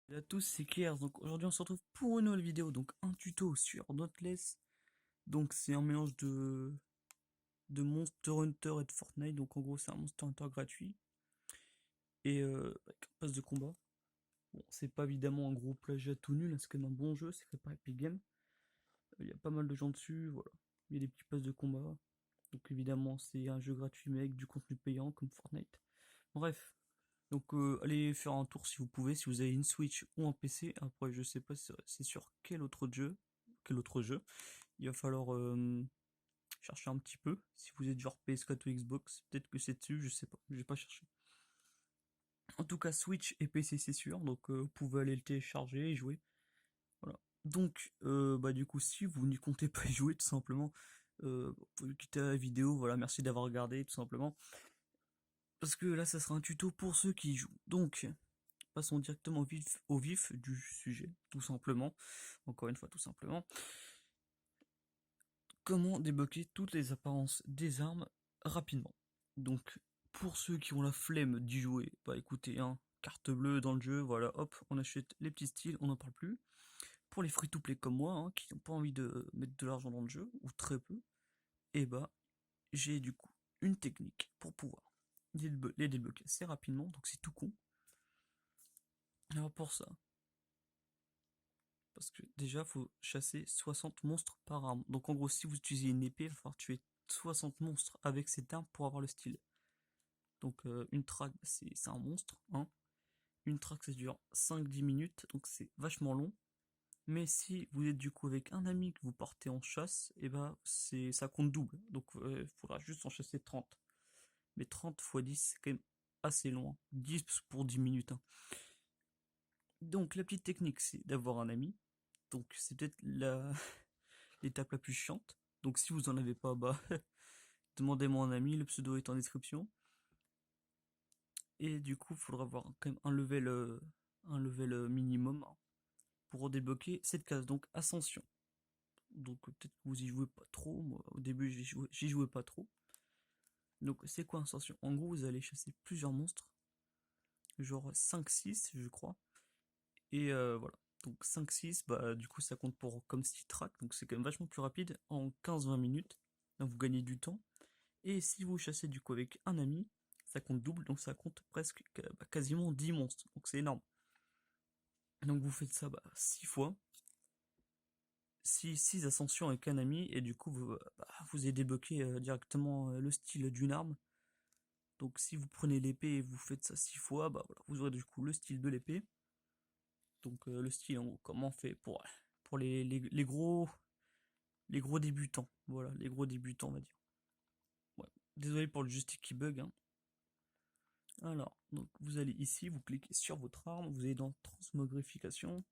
Salut à tous, c'est Kiers. Donc aujourd'hui on se retrouve pour une nouvelle vidéo, donc un tuto sur Dauntless. Donc c'est un mélange de Monster Hunter et de Fortnite. Donc en gros c'est un Monster Hunter gratuit et avec un pass de combat. Bon, c'est pas évidemment un gros plagiat tout nul, hein, c'est quand même un bon jeu, c'est fait par Epic Games. Il y a pas mal de gens dessus, voilà. Il y a des petits passes de combat. Donc évidemment c'est un jeu gratuit mais avec du contenu payant comme Fortnite. Bref. Donc allez faire un tour si vous pouvez, si vous avez une Switch ou un PC. Après je sais pas si c'est sur quel autre jeu. Il va falloir chercher un petit peu. Si vous êtes genre PS4 ou Xbox, peut-être que c'est dessus, je sais pas, j'ai pas cherché. En tout cas Switch et PC c'est sûr, donc vous pouvez aller le télécharger et jouer. Voilà. Donc bah du coup si vous n'y comptez pas y jouer tout simplement, vous pouvez quitter la vidéo, voilà, merci d'avoir regardé tout simplement. Parce que là ça sera un tuto pour ceux qui y jouent. Donc passons directement au vif du sujet, tout simplement. Encore une fois, tout simplement. Comment débloquer toutes les apparences des armes rapidement. Donc, pour ceux qui ont la flemme d'y jouer, bah écoutez, hein, carte bleue dans le jeu, voilà, hop, on achète les petits styles, on n'en parle plus. Pour les free-to-play comme moi, hein, qui n'ont pas envie de mettre de l'argent dans le jeu, ou très peu, et bah, j'ai du coup une technique pour pouvoir les débloquer assez rapidement, donc c'est tout con. Alors pour ça, parce que déjà, faut chasser 60 monstres par arme. Donc en gros, si vous utilisez une épée, il va falloir tuer 60 monstres avec cette arme pour avoir le style. Donc une track, c'est un monstre. Hein. Une track, ça dure 5-10 minutes, donc c'est vachement long. Mais si vous êtes du coup avec un ami que vous partez en chasse, et ben ça compte double. Donc il faudra juste en chasser 30. Mais 30 x 10, c'est quand même assez long. 10 pour 10 minutes. Hein. Donc la petite technique, c'est d'avoir un ami. Donc c'est peut-être l'étape la plus chiante. Donc si vous en avez pas, bah demandez-moi un ami, le pseudo est en description. Et du coup, il faudra avoir quand même un level minimum hein, pour débloquer cette case. Donc ascension. Donc peut-être que vous y jouez pas trop. Moi, au début, j'y jouais pas trop. Donc c'est quoi ascension? En gros, vous allez chasser plusieurs monstres, genre 5-6 je crois. Et voilà. Donc 5-6, bah du coup ça compte pour comme style track, donc c'est quand même vachement plus rapide en 15-20 minutes. Donc vous gagnez du temps. Et si vous chassez du coup avec un ami, ça compte double, donc ça compte presque quasiment 10 monstres. Donc c'est énorme. Donc vous faites ça 6 fois. 6 ascensions avec un ami, et du coup vous avez débloqué directement le style d'une arme. Donc si vous prenez l'épée et vous faites ça 6 fois, bah voilà, vous aurez du coup le style de l'épée. Donc le style en gros, comment on fait pour les gros débutants. Voilà, les gros débutants on va dire. Ouais. Désolé pour le joystick qui bug, hein. Alors, donc vous allez ici, vous cliquez sur votre arme, vous allez dans transmogrification,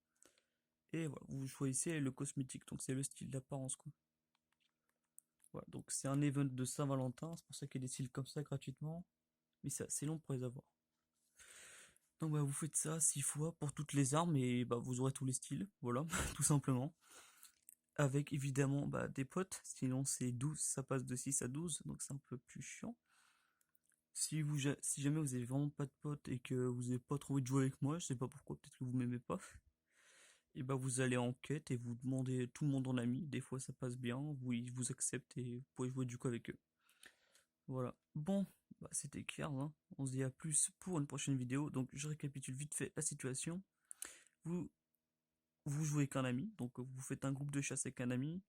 et voilà, vous choisissez le cosmétique, donc c'est le style d'apparence quoi. Voilà, donc c'est un event de Saint-Valentin, c'est pour ça qu'il y a des styles comme ça gratuitement, mais c'est assez long pour les avoir. Donc vous faites ça 6 fois pour toutes les armes, et vous aurez tous les styles, voilà, tout simplement. Avec évidemment des potes, sinon c'est 12, ça passe de 6 à 12, donc c'est un peu plus chiant. Si jamais vous avez vraiment pas de potes et que vous avez pas trop envie de jouer avec moi, je sais pas pourquoi, peut-être que vous m'aimez pas, et vous allez en quête et vous demandez tout le monde en ami. Des fois ça passe bien, ils vous acceptent et vous pouvez jouer du coup avec eux. Voilà. Bon, c'était clair, hein. On se dit à plus pour une prochaine vidéo. Donc je récapitule vite fait la situation. Vous vous jouez qu'un ami, donc vous faites un groupe de chasse avec un ami,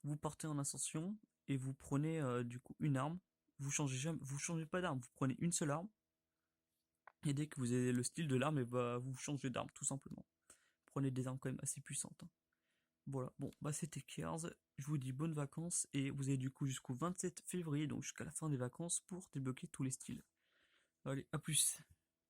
vous partez en ascension et vous prenez du coup une arme. Vous changez pas d'arme, vous prenez une seule arme. Et dès que vous avez le style de l'arme, et vous changez d'arme tout simplement. Prenez des armes quand même assez puissantes. Hein. Voilà, bon, c'était Kears. Je vous dis bonnes vacances et vous avez du coup jusqu'au 27 février, donc jusqu'à la fin des vacances, pour débloquer tous les styles. Allez, à plus.